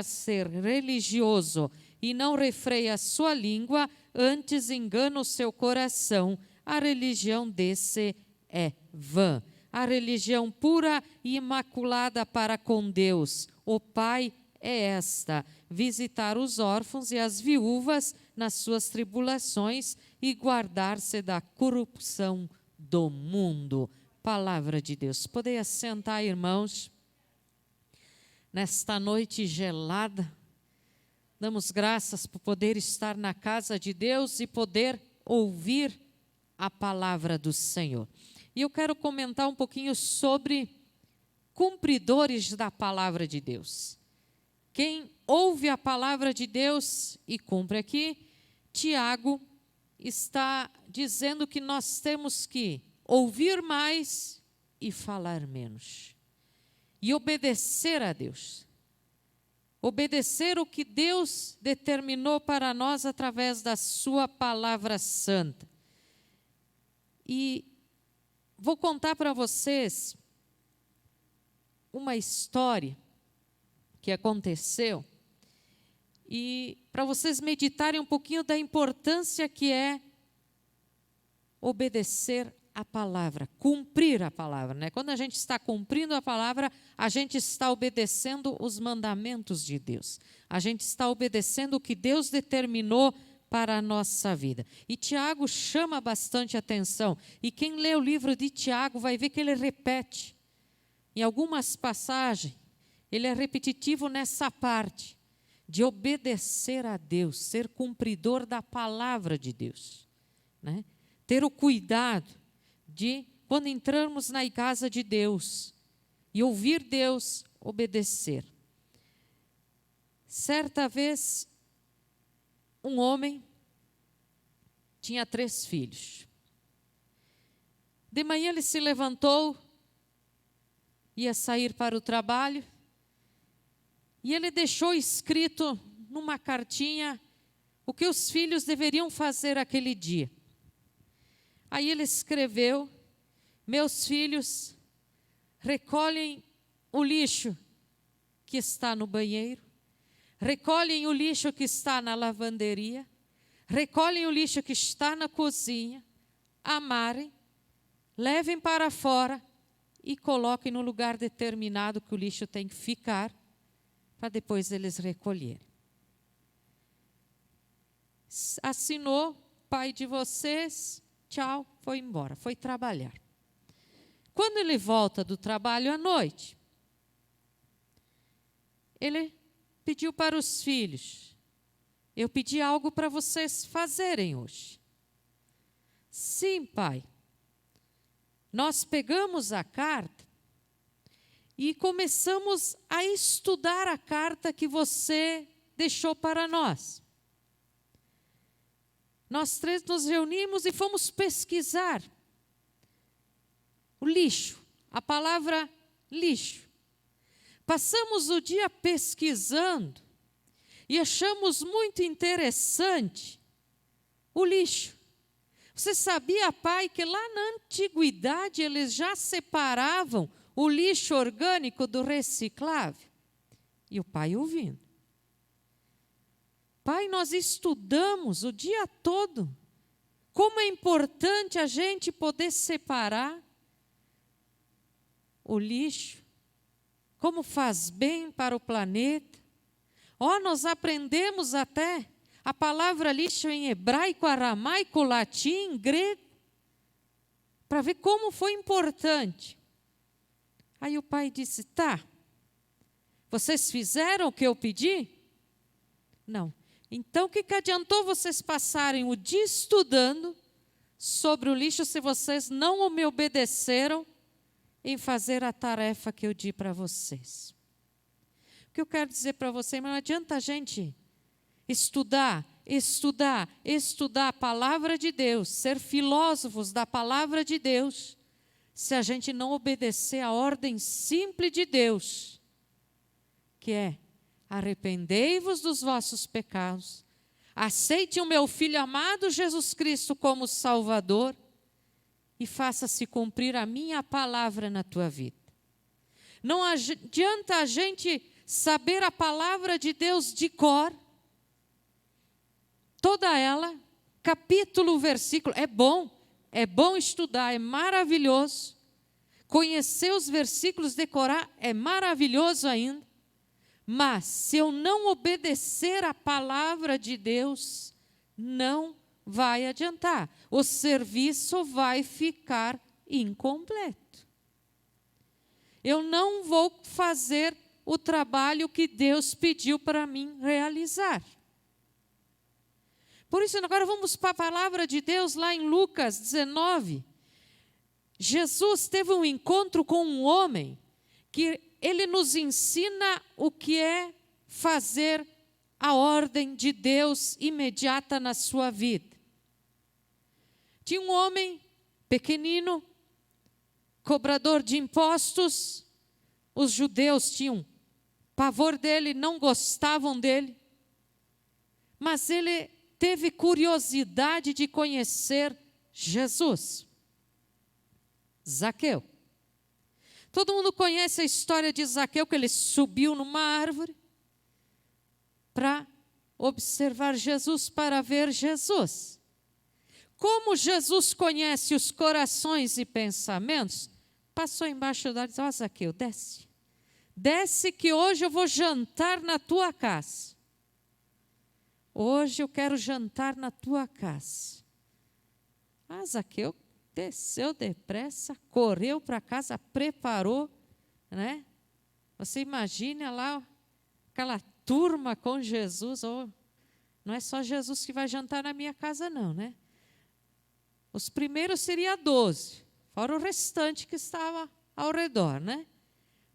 faz ser religioso e não refreia sua língua, antes engana o seu coração. A religião desse é vã. A religião pura e imaculada para com Deus, o Pai, é esta: visitar os órfãos e as viúvas nas suas tribulações e guardar-se da corrupção do mundo. Palavra de Deus. Podem assentar, irmãos. Nesta noite gelada, damos graças por poder estar na casa de Deus e poder ouvir a palavra do Senhor. E eu quero comentar um pouquinho sobre cumpridores da palavra de Deus. Quem ouve a palavra de Deus e cumpre aqui, Tiago está dizendo que nós temos que ouvir mais e falar menos. E obedecer a Deus. Obedecer o que Deus determinou para nós através da sua palavra santa. E vou contar para vocês uma história que aconteceu e para vocês meditarem um pouquinho da importância que é obedecer a palavra, cumprir a palavra, né? Quando a gente está cumprindo a palavra, a gente está obedecendo os mandamentos de Deus. A gente está obedecendo o que Deus determinou para a nossa vida. E Tiago chama bastante atenção. E quem lê o livro de Tiago vai ver que ele repete. Em algumas passagens, ele é repetitivo nessa parte de obedecer a Deus, ser cumpridor da palavra de Deus, né? Ter o cuidado de, quando entrarmos na casa de Deus e ouvir Deus, obedecer. Certa vez, um homem tinha 3 filhos. De manhã ele se levantou, ia sair para o trabalho, e ele deixou escrito numa cartinha o que os filhos deveriam fazer aquele dia. Aí ele escreveu: meus filhos, recolhem o lixo que está no banheiro, recolhem o lixo que está na lavanderia, recolhem o lixo que está na cozinha, amarem, levem para fora e coloquem no lugar determinado que o lixo tem que ficar, para depois eles recolherem. Assinou, pai de vocês, tchau, foi embora, foi trabalhar. Quando ele volta do trabalho à noite, ele pediu para os filhos: eu pedi algo para vocês fazerem hoje. Sim, pai. Nós pegamos a carta e começamos a estudar a carta que você deixou para nós. Nós 3 nos reunimos e fomos pesquisar o lixo, a palavra lixo. Passamos o dia pesquisando e achamos muito interessante o lixo. Você sabia, pai, que lá na antiguidade eles já separavam o lixo orgânico do reciclável? E o pai ouvindo. Pai, nós estudamos o dia todo como é importante a gente poder separar o lixo, como faz bem para o planeta. Nós aprendemos até a palavra lixo em hebraico, aramaico, latim, grego, para ver como foi importante. Aí o pai disse: tá, vocês fizeram o que eu pedi? Não. Então, o que adiantou vocês passarem o dia estudando sobre o lixo se vocês não me obedeceram em fazer a tarefa que eu di para vocês? O que eu quero dizer para você, mas não adianta a gente estudar a palavra de Deus, ser filósofos da palavra de Deus, se a gente não obedecer a ordem simples de Deus, que é: arrependei-vos dos vossos pecados, aceite o meu Filho amado Jesus Cristo como Salvador e faça-se cumprir a minha palavra na tua vida. Não adianta a gente saber a palavra de Deus de cor, toda ela, capítulo, versículo. É bom estudar, é maravilhoso. Conhecer os versículos, decorar, é maravilhoso ainda. Mas, se eu não obedecer a palavra de Deus, não vai adiantar. O serviço vai ficar incompleto. Eu não vou fazer o trabalho que Deus pediu para mim realizar. Por isso, agora vamos para a palavra de Deus lá em Lucas 19. Jesus teve um encontro com um homem que ele nos ensina o que é fazer a ordem de Deus imediata na sua vida. Tinha um homem pequenino, cobrador de impostos. Os judeus tinham pavor dele, não gostavam dele. Mas ele teve curiosidade de conhecer Jesus. Zaqueu. Todo mundo conhece a história de Zaqueu, que ele subiu numa árvore para observar Jesus, para ver Jesus. Como Jesus conhece os corações e pensamentos, passou embaixo da árvore e disse: ó, Zaqueu, desce. Desce que hoje eu vou jantar na tua casa. Hoje eu quero jantar na tua casa. Zaqueu desceu depressa, correu para casa, preparou, né? Você imagina lá aquela turma com Jesus. Não é só Jesus que vai jantar na minha casa, não, né? Os primeiros seriam 12, fora o restante que estava ao redor, né?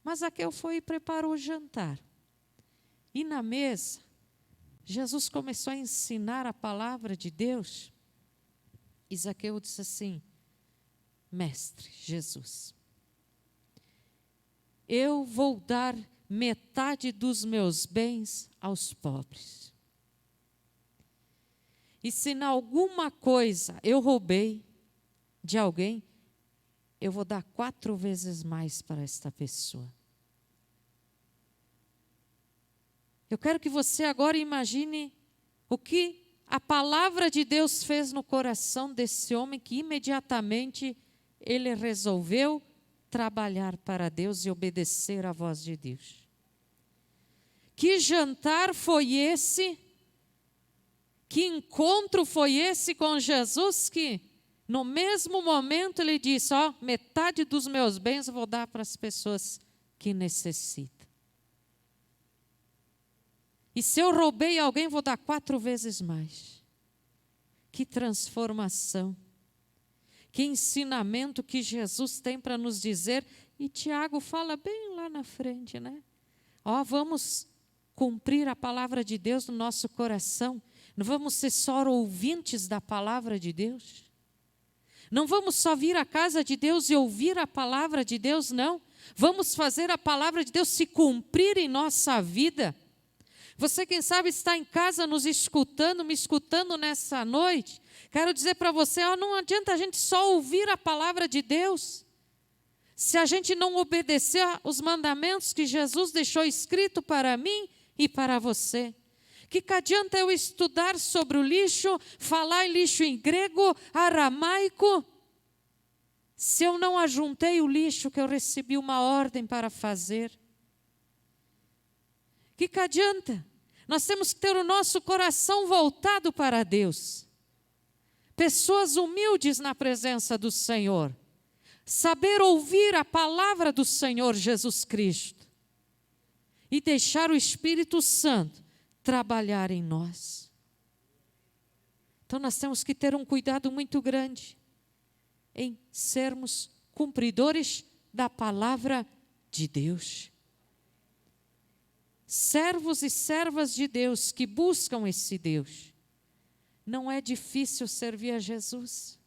Mas Zaqueu foi e preparou o jantar. E na mesa, Jesus começou a ensinar a palavra de Deus. E Zaqueu disse assim: Mestre Jesus, eu vou dar metade dos meus bens aos pobres. E se em alguma coisa eu roubei de alguém, eu vou dar 4 vezes mais para esta pessoa. Eu quero que você agora imagine o que a palavra de Deus fez no coração desse homem, que imediatamente ele resolveu trabalhar para Deus e obedecer à voz de Deus. Que jantar foi esse? Que encontro foi esse com Jesus, que no mesmo momento ele disse: ó, metade dos meus bens eu vou dar para as pessoas que necessitam. E se eu roubei alguém, vou dar 4 vezes mais. Que transformação. Que ensinamento que Jesus tem para nos dizer. E Tiago fala bem lá na frente, né? Ó, vamos cumprir a palavra de Deus no nosso coração. Não vamos ser só ouvintes da palavra de Deus. Não vamos só vir à casa de Deus e ouvir a palavra de Deus, não. Vamos fazer a palavra de Deus se cumprir em nossa vida. Você, quem sabe, está em casa nos escutando, me escutando nessa noite. Quero dizer para você, não adianta a gente só ouvir a palavra de Deus. Se a gente não obedecer os mandamentos que Jesus deixou escrito para mim e para você. Que adianta eu estudar sobre o lixo, falar em lixo em grego, aramaico, se eu não ajuntei o lixo que eu recebi uma ordem para fazer? Que adianta? Nós temos que ter o nosso coração voltado para Deus. Pessoas humildes na presença do Senhor. Saber ouvir a palavra do Senhor Jesus Cristo. E deixar o Espírito Santo trabalhar em nós. Então nós temos que ter um cuidado muito grande em sermos cumpridores da palavra de Deus. Servos e servas de Deus que buscam esse Deus. Não é difícil servir a Jesus.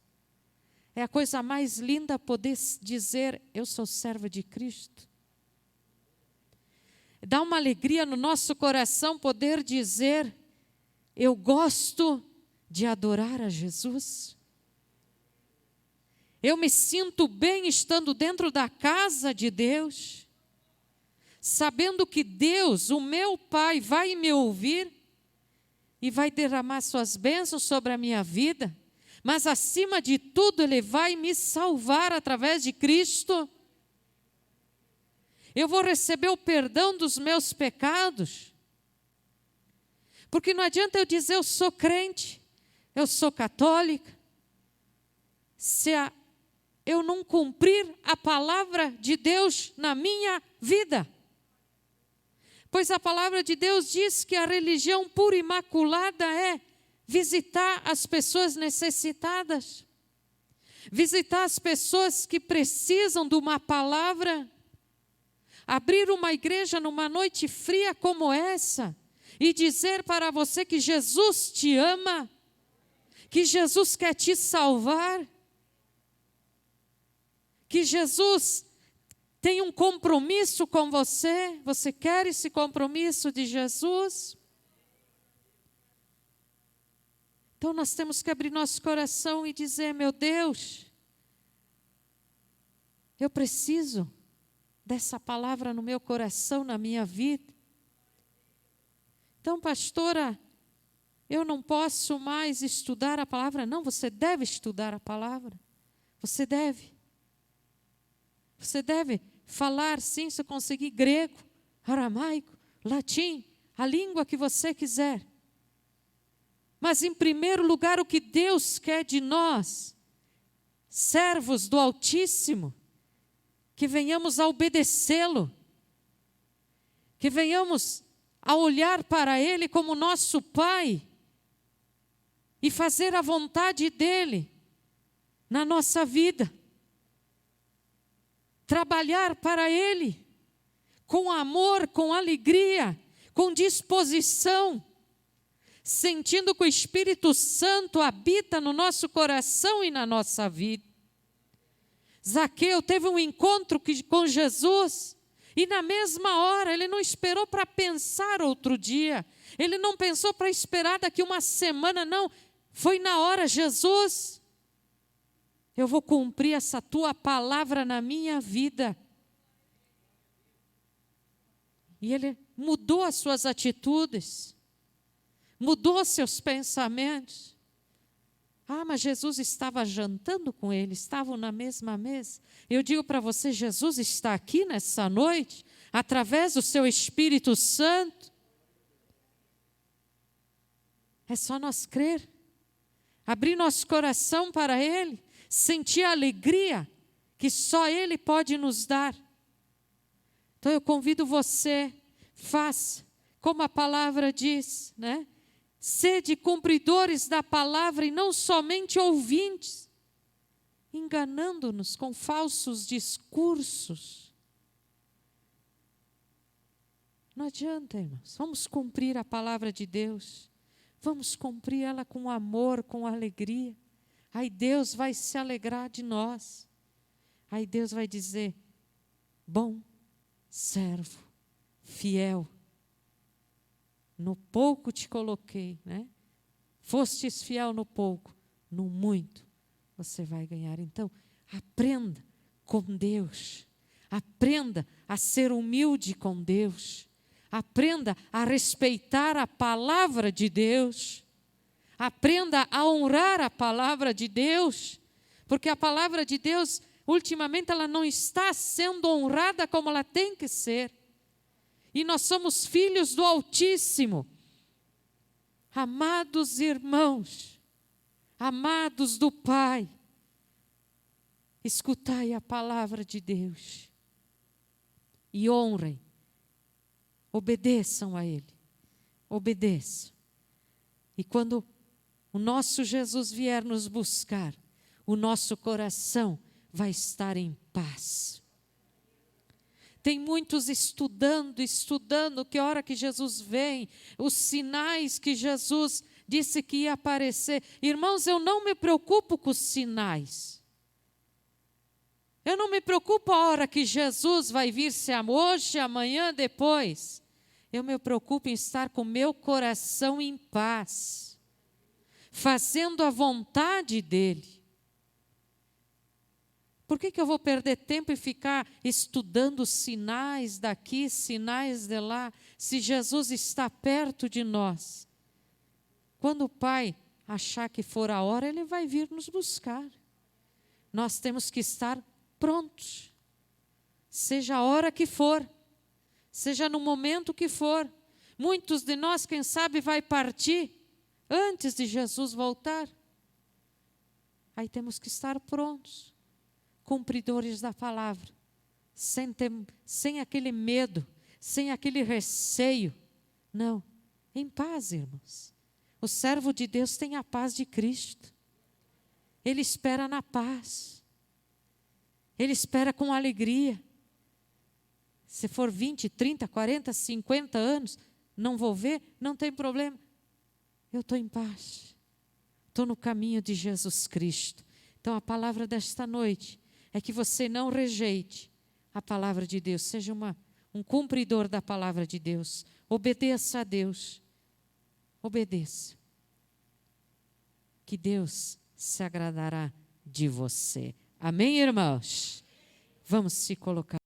É a coisa mais linda poder dizer: eu sou serva de Cristo. Dá uma alegria no nosso coração poder dizer: eu gosto de adorar a Jesus. Eu me sinto bem estando dentro da casa de Deus. sabendo que Deus, o meu Pai, vai me ouvir e vai derramar suas bênçãos sobre a minha vida, mas acima de tudo Ele vai me salvar através de Cristo. Eu vou receber o perdão dos meus pecados, porque não adianta eu dizer eu sou crente, eu sou católica, se eu não cumprir a palavra de Deus na minha vida. Pois a palavra de Deus diz que a religião pura e imaculada é visitar as pessoas necessitadas, visitar as pessoas que precisam de uma palavra, abrir uma igreja numa noite fria como essa e dizer para você que Jesus te ama, que Jesus quer te salvar, que Jesus tem um compromisso com você. Você quer esse compromisso de Jesus? Então nós temos que abrir nosso coração e dizer: meu Deus, eu preciso dessa palavra no meu coração, na minha vida. Então, pastora, eu não posso mais estudar a palavra. Não, você deve estudar a palavra. Você deve. Você deve falar, sim, se conseguir grego, aramaico, latim, a língua que você quiser. Mas, em primeiro lugar, o que Deus quer de nós, servos do Altíssimo, que venhamos a obedecê-lo, que venhamos a olhar para Ele como nosso Pai e fazer a vontade dEle na nossa vida. Trabalhar para Ele com amor, com alegria, com disposição, sentindo que o Espírito Santo habita no nosso coração e na nossa vida. Zaqueu teve um encontro com Jesus e na mesma hora ele não esperou para pensar outro dia, ele não pensou para esperar daqui uma semana, não, foi na hora: Jesus, eu vou cumprir essa tua palavra na minha vida. E ele mudou as suas atitudes, mudou seus pensamentos. Ah, mas Jesus estava jantando com ele, estavam na mesma mesa. Eu digo para você, Jesus está aqui nessa noite, através do seu Espírito Santo. É só nós crer, abrir nosso coração para Ele, sentir a alegria que só Ele pode nos dar. Então eu convido você, faça como a palavra diz, né? Sede cumpridores da palavra e não somente ouvintes, enganando-nos com falsos discursos. Não adianta, irmãos, vamos cumprir a palavra de Deus, vamos cumprir ela com amor, com alegria. Aí Deus vai se alegrar de nós, aí Deus vai dizer: bom servo, fiel, no pouco te coloquei, né? Fostes fiel no pouco, no muito você vai ganhar. Então, aprenda com Deus, aprenda a ser humilde com Deus, aprenda a respeitar a palavra de Deus, aprenda a honrar a palavra de Deus, porque a palavra de Deus, ultimamente, ela não está sendo honrada como ela tem que ser. E nós somos filhos do Altíssimo. Amados irmãos, amados do Pai, escutai a palavra de Deus e honrem, obedeçam a Ele, obedeçam. E quando o nosso Jesus vier nos buscar, o nosso coração vai estar em paz. Tem muitos estudando, que a hora que Jesus vem, os sinais que Jesus disse que ia aparecer. Irmãos, eu não me preocupo com os sinais. Eu não me preocupo a hora que Jesus vai vir, se é hoje, amanhã, depois. Eu me preocupo em estar com meu coração em paz, fazendo a vontade dEle. Por que eu vou perder tempo e ficar estudando sinais daqui, sinais de lá, se Jesus está perto de nós? Quando o Pai achar que for a hora, Ele vai vir nos buscar. Nós temos que estar prontos, seja a hora que for, seja no momento que for. Muitos de nós, quem sabe, vai partir antes de Jesus voltar. Aí temos que estar prontos, cumpridores da palavra, sem aquele medo, sem aquele receio. Não, em paz, irmãos. O servo de Deus tem a paz de Cristo. Ele espera na paz. Ele espera com alegria. Se for 20, 30, 40, 50 anos, não vou ver, não tem problema. Eu estou em paz. Estou no caminho de Jesus Cristo. Então a palavra desta noite é que você não rejeite a palavra de Deus. Seja um cumpridor da palavra de Deus. Obedeça a Deus. Obedeça. Que Deus se agradará de você. Amém, irmãos? Vamos se colocar.